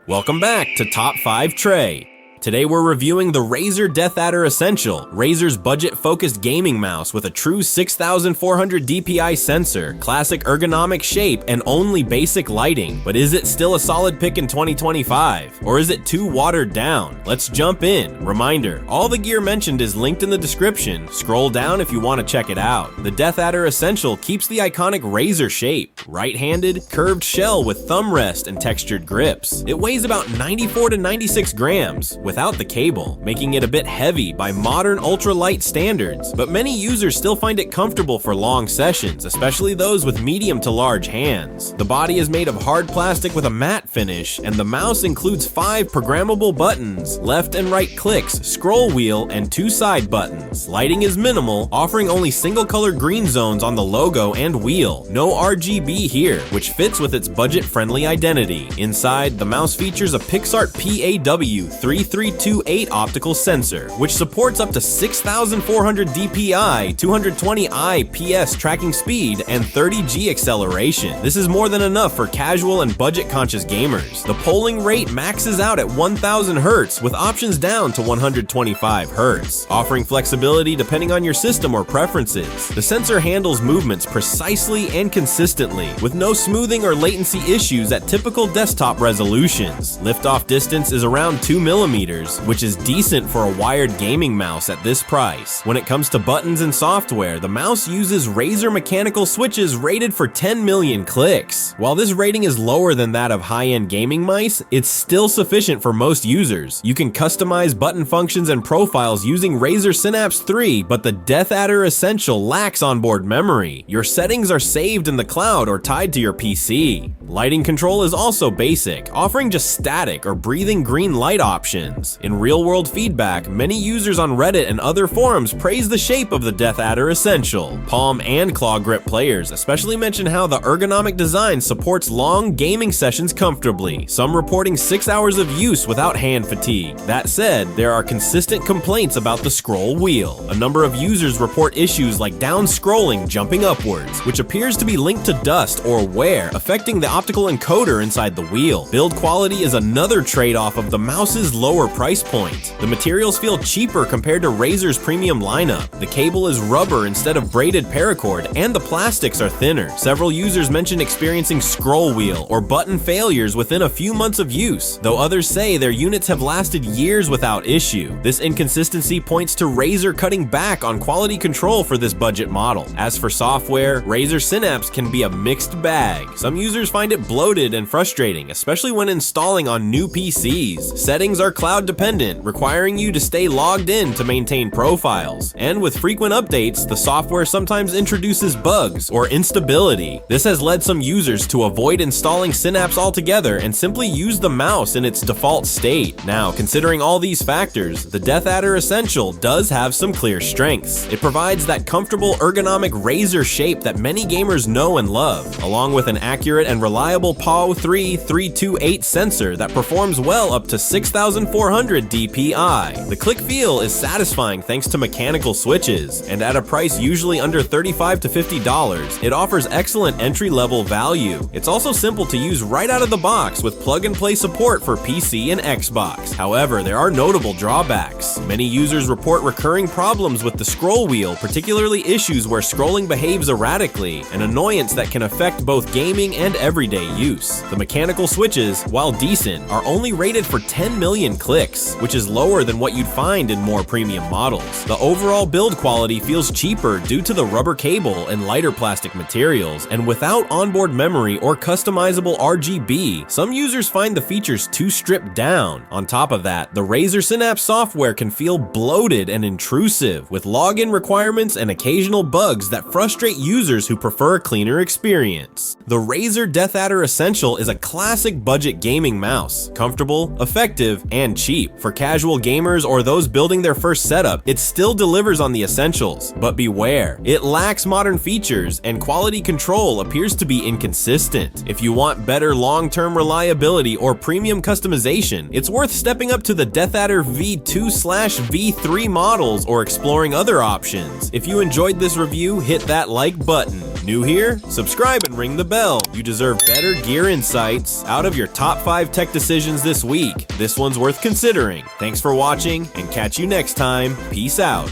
Welcome back to Top 5 Tray. Today we're reviewing the Razer DeathAdder Essential, Razer's budget-focused gaming mouse with a true 6400 DPI sensor, classic ergonomic shape, and only basic lighting. But is it still a solid pick in 2025? Or is it too watered down? Let's jump in. Reminder, all the gear mentioned is linked in the description. Scroll down if you want to check it out. The DeathAdder Essential keeps the iconic Razer shape, right-handed, curved shell with thumb rest and textured grips. It weighs about 94 to 96 grams, without the cable, making it a bit heavy by modern ultralight standards, but many users still find it comfortable for long sessions, especially those with medium to large hands. The body is made of hard plastic with a matte finish, and the mouse includes 5 programmable buttons, left and right clicks, scroll wheel, and 2 side buttons. Lighting is minimal, offering only single color green zones on the logo and wheel. No RGB here, which fits with its budget-friendly identity. Inside, the mouse features a PixArt PAW3328 optical sensor, which supports up to 6400 DPI, 220 IPS tracking speed, and 30G acceleration. This is more than enough for casual and budget-conscious gamers. The polling rate maxes out at 1000 Hz with options down to 125 Hz, offering flexibility depending on your system or preferences. The sensor handles movements precisely and consistently, with no smoothing or latency issues at typical desktop resolutions. Liftoff distance is around 2 millimeters, which is decent for a wired gaming mouse at this price. When it comes to buttons and software, the mouse uses Razer mechanical switches rated for 10 million clicks. While this rating is lower than that of high-end gaming mice, it's still sufficient for most users. You can customize button functions and profiles using Razer Synapse 3, but the DeathAdder Essential lacks onboard memory. Your settings are saved in the cloud or tied to your PC. Lighting control is also basic, offering just static or breathing green light options. In real-world feedback, many users on Reddit and other forums praise the shape of the DeathAdder Essential. Palm and claw grip players especially mention how the ergonomic design supports long gaming sessions comfortably, some reporting 6 hours of use without hand fatigue. That said, there are consistent complaints about the scroll wheel. A number of users report issues like down scrolling jumping upwards, which appears to be linked to dust or wear, affecting the optical encoder inside the wheel. Build quality is another trade-off of the mouse's lower price point. The materials feel cheaper compared to Razer's premium lineup. The cable is rubber instead of braided paracord, and the plastics are thinner. Several users mention experiencing scroll wheel or button failures within a few months of use, though others say their units have lasted years without issue. This inconsistency points to Razer cutting back on quality control for this budget model. As for software, Razer Synapse can be a mixed bag. Some users find it bloated and frustrating, especially when installing on new PCs. Settings are cloud dependent, requiring you to stay logged in to maintain profiles. And with frequent updates, the software sometimes introduces bugs or instability. This has led some users to avoid installing Synapse altogether and simply use the mouse in its default state. Now, considering all these factors, the DeathAdder Essential does have some clear strengths. It provides that comfortable ergonomic Razer shape that many gamers know and love, along with an accurate and reliable PAW3328 sensor that performs well up to 6400 DPI. The click feel is satisfying thanks to mechanical switches, and at a price usually under $35 to $50, it offers excellent entry-level value. It's also simple to use right out of the box with plug-and-play support for PC and Xbox. However, there are notable drawbacks. Many users report recurring problems with the scroll wheel, particularly issues where scrolling behaves erratically, an annoyance that can affect both gaming and everyday use. The mechanical switches, while decent, are only rated for 10 million clicks, which is lower than what you'd find in more premium models. The overall build quality feels cheaper due to the rubber cable and lighter plastic materials, and without onboard memory or customizable RGB, some users find the features too stripped down. On top of that, the Razer Synapse software can feel bloated and intrusive, with login requirements and occasional bugs that frustrate users who prefer a cleaner experience. The Razer DeathAdder Essential is a classic budget gaming mouse, comfortable, effective, and cheap. For casual gamers or those building their first setup, it still delivers on the essentials. But beware, it lacks modern features and quality control appears to be inconsistent. If you want better long-term reliability or premium customization, it's worth stepping up to the DeathAdder V2/V3 models or exploring other options. If you enjoyed this review, hit that like button. New here? Subscribe and ring the bell. You deserve better gear insights out of your top 5 tech decisions this week. This one's worth considering. Thanks for watching and catch you next time. Peace out.